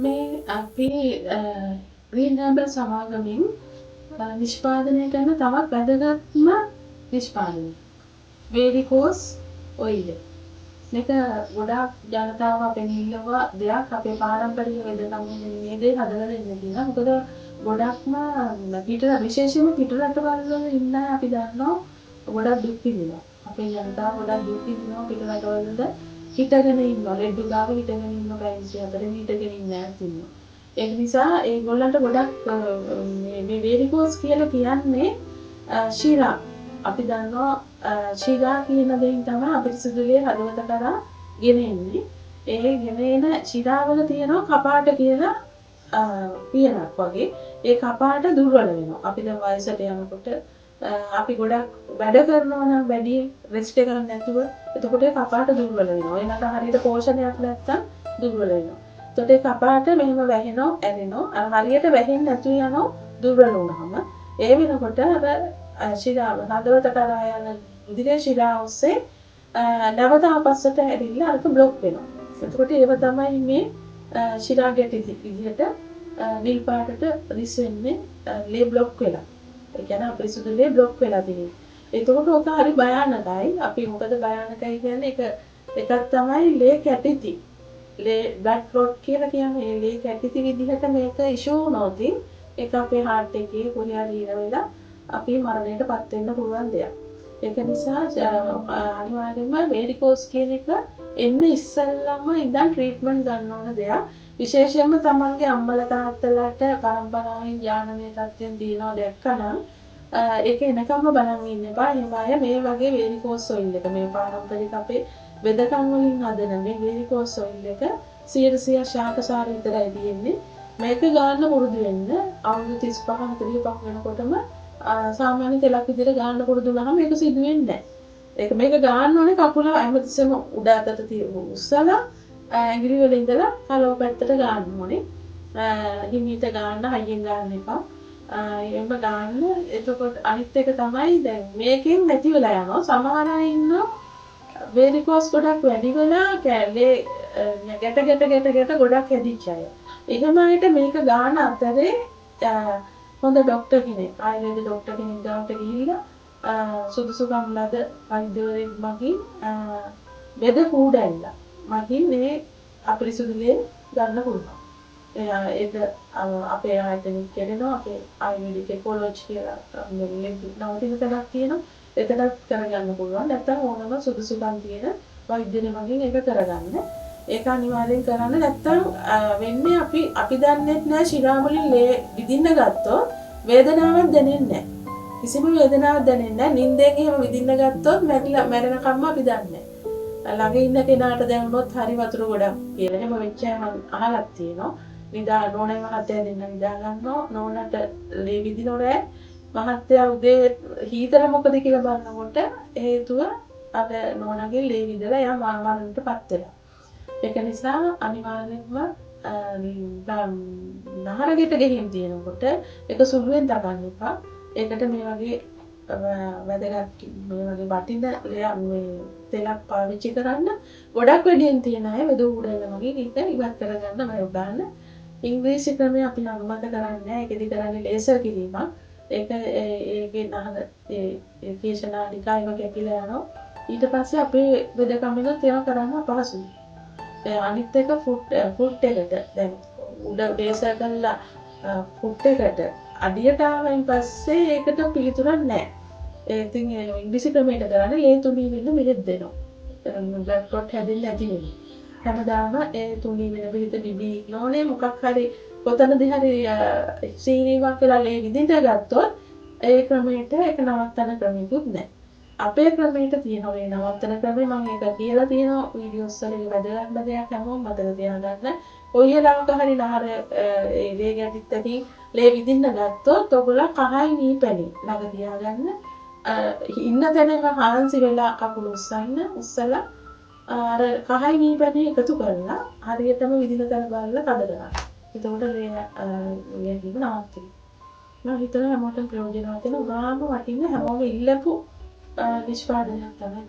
මේ අපි green herbal සමාගමෙන් නිෂ්පාදනය කරන තවත් වැදගත්ම නිෂ්පාදනය වේරිකෝස් ඔයිල. මේක ගොඩාක් ජනතාව අපෙන් ඉල්ලුවා දෙයක් අපේ පාරම්පරික වෙදකම් මේ දේ හදලා දෙන්න කියලා. මොකද ගොඩක්ම විශේෂයෙන්ම පිටරටවල ඉන්න අපි දන්නවා ගොඩක් දුක් විඳිනවා. අපේ ජනතාව ගොඩක් දුක් විඳිනවා පිටරටවලද හිටගෙන ඉන්නවා. ලෙඩ ගාව හිටගෙන ඉන්න පැවිදි අතරේ හිටගෙන ඉන්න ඇත් ඉන්නවා. ඒ නිසා ඒගොල්ලන්ට ගොඩක් මේ වේරිකෝස් කියලා කියන්නේ ශිරා. අපි දන්නවා ශිරා කියන දෙයින් තමයි අපිරිසුදුලේ හදවත කරා ගෙනෙන්නේ. ඒ ගෙනෙන ශිරාවල තියෙනවා කපාට කියලා පියනක් වගේ. ඒ කපාට දුර්වල වෙනවා. අපි දැන් වයසට යනකොට අපි ගොඩක් වැඩ කරනවා නම් වැඩි රෙස්ට් එක ගන්න නැතුව එතකොට ඒ කපාට දුර්වල වෙනවා. එනකට හරියට පෝෂණයක් නැත්තම් දුර්වල වෙනවා. එතකොට ඒ කපාට මෙහෙම වැහෙනවා, ඇරෙනවා. හරියට වැහෙන්නේ නැතුව යනවා දුර්වල වුණාම. ඒ වෙනකොට අර ශිරාව හදවත කරා යන උදිරේ ශිරාව ඔස්සේ නැවත ආපස්සට ඇරිලා අරක බ්ලොක් වෙනවා. එතකොට ඒව තමයි මේ ශිරා ගැටි විදිහට නිල් පාටට රිස් වෙන්නේ ලේ බ්ලොක් වෙලා. ඒ කියන්නේ අපිරිසුදු ලේ බ්ලොක් වෙලා තියෙන්නේ. එතකොට ඔක හරි භයානකයි. අපි මොකද භයානකයි කියන්නේ එකක් තමයි ලේ කැටිති. ලේ බ්ලඩ් ක්ලොට් කියලා කියන්නේ ඒ ලේ කැටිති විදිහට මේක ඉෂුව වුණොත් ඒක අපේ හાર્ට් එකේ කොහේ හරි ඉර වෙලා අපි මරණයටපත් වෙන්න පුළුවන් දෙයක්. ඒක නිසා අනිවාර්යයෙන්ම වේරිකෝස් කියන එක එන්න ඉස්සෙල්ලම ඉඳන් ට්‍රීට්මන්ට් ගන්න ඕන දෙයක්. විශේෂයෙන්ම තමන්ගේ අම්මලා තාත්තලාට පරම්පරාවෙන් ඥානමය තත්ත්වයෙන් දිනනවා දැක්කනම් ඒක එනකම්ම බලන් ඉන්න එපා. එහෙම අය මේ වගේ වේරිකෝස් ඔයිල් එක මේ පාරම්පරික අපේ වෙදකම් වලින් හදන මේ වේරිකෝස් ඔයිල් එක 100% ශාකසාර විතරයි තියෙන්නේ. මේක ගන්න පුරුදු වෙන්න අවුරුදු 35 45 වෙනකොටම සාමාන්‍ය තෙලක් විදිහට ගන්න පුරුදු වුණාම මේක සිදු වෙන්නේ නැහැ. මේක ගන්න ඕනේ කකුල හැමතිස්සෙම උඩ අතට උස්සලා ඇඟිලි වල ඉඳලා කලව පැත්තට ගන්න ඕනේ. හිමීට ගන්න හයියෙන් ගන්න එපා. එහෙම ගන්න. එතකොට අනිත් එක තමයි දැන් මේකෙන් නැති වෙලා යනවා. සමහර අය ඉන්නවා වේරිකෝස් ගොඩක් වැඩි වෙලා කැලේ ගැට ගොඩක් හැදිච්ච අය. එහෙම අයට මේක ගන්න අතරේ හොඳ ડોක්ටර් කෙනෙක් ආයුර්වේද ડોක්ටර් කෙනෙක් ගාවට ගිහිල්ලා සුදුසුකම් ලද වෛද්‍යවරයෙක් මගින් බෙද කූඩැල්ලා මගින් මේ අපිරිසුදුලේ ගන්න පුළුවන්. ඒක අපේ ආයතනෙ කියනවා අපේ ආයුර්වේදික කොලෙජ් කියලා නවතින තැනක් තියෙනවා. එතනත් කරගන්න පුළුවන්. නැත්නම් ඕනම සුදුසුකම් තියෙන වෛද්‍යවරයෙක් මගින් ඒක කරගන්න. ඒක අනිවාර්යෙන් කරන්න. නැත්නම් වෙන්නේ අපි දන්නේ නැහැ ශිරා වලින් ලේ විදින්න ගත්තොත් වේදනාවක් දැනෙන්නේ නැහැ. කිසිම වේදනාවක් දැනෙන්නේ නැහැ. නිින්දෙන් එහෙම විදින්න ගත්තොත් මැරෙනකම්ම අපි දන්නේ නැහැ. ළඟ ඉන්න කෙනාට දැනුනොත් හරි වතුර ගොඩක් කියලා. එහෙම වෙච්ච අය මම අහලක් තියෙනවා. නිදා නෝනේ මහත්තයා දෙන්න නිදා ගන්නවා. නෝනට ලේ විදිනොරේ මහත්තයා උදේ හීතල මොකද කියලා බලනකොට හේතුව අර නෝනාගේ ලේ විදලා එයා මරණයටපත් වෙලා. ඒක නිසා අනිවාර්යෙන්ම නහරගෙට ගෙහින් තියෙනකොට ඒක සුළුවෙන් දගන්න එපා. ඒකට මේ වගේ වැදගත් මේ වගේ වටින තෙලක් පාවිච්චි කරන්න. ගොඩක් වැඩියෙන් තියෙන අය වෙද උඩල වගේ ඒක ඉවත් කරගන්න බය ගන්න. ඉංග්‍රීසි ක්‍රමය අපි නම් මත කරන්නේ නැහැ. ඒකෙදි කරන්නේ ලේසර් කිරීමක්. ඒක ඒකේ නහර ඒ කේශනාලිකා වගේ කැපිලා යනවා. ඊට පස්සේ අපේ වෙදකමෙන් තේම කරන්න අපහසුයි. අනිත් එක ෆුට් එකට දැන් උඩ බේසර් කරලා ෆුට් එකට අඩියට ආවයින් පස්සේ ඒකට පිළිතුරක් නැහැ. ඒ ඉතින් ඉංග්‍රීසි ක්‍රමයට කරන්නේ ලේ තුනී වෙන්න මෙහෙත් දෙනවා. බ්ලඩ් ක්ලොට් හැදෙන්නේ නැති වෙන්නේ. හැමදාම ඒ තුනී වෙන විදිහට බිබී නෝනේ මොකක් හරි කොතනදී හරි සීනීවක් කියලා ලේ විදිහට ගත්තොත් ඒ ක්‍රමයට ඒක නවත්තන ක්‍රමයක්වත් නැහැ. අපේ ක්‍රමයට තියෙන ඔය නවත්තන ක්‍රමය මම ඒක කියලා තියෙනවා වීඩියෝස් වල වැදගත් දෙයක් හැමෝම මතක තියාගන්න. ඔය ළමක හරි නහර ඒ ලේ ගැටිත් ඇති ලේ විදින්න ගත්තොත් ඔයගොල්ලෝ කහයි නීපැණි ළඟ තියාගන්න. ඉන්න තැනම හාන්සි වෙලා කකුල උස්සලා අර කහයි නීපැණි එකතු කරලා හරියටම විදින තැන බලලා කඩ ගන්න. එතකොට ලේ ගැටීම නවතිනවා. මම හිතනවා හැමෝටම ප්‍රයෝජනවත් වෙන උගාම වටින්න හැමෝම ඉල්ලපු නිෂ්පාදනයක් තමයි.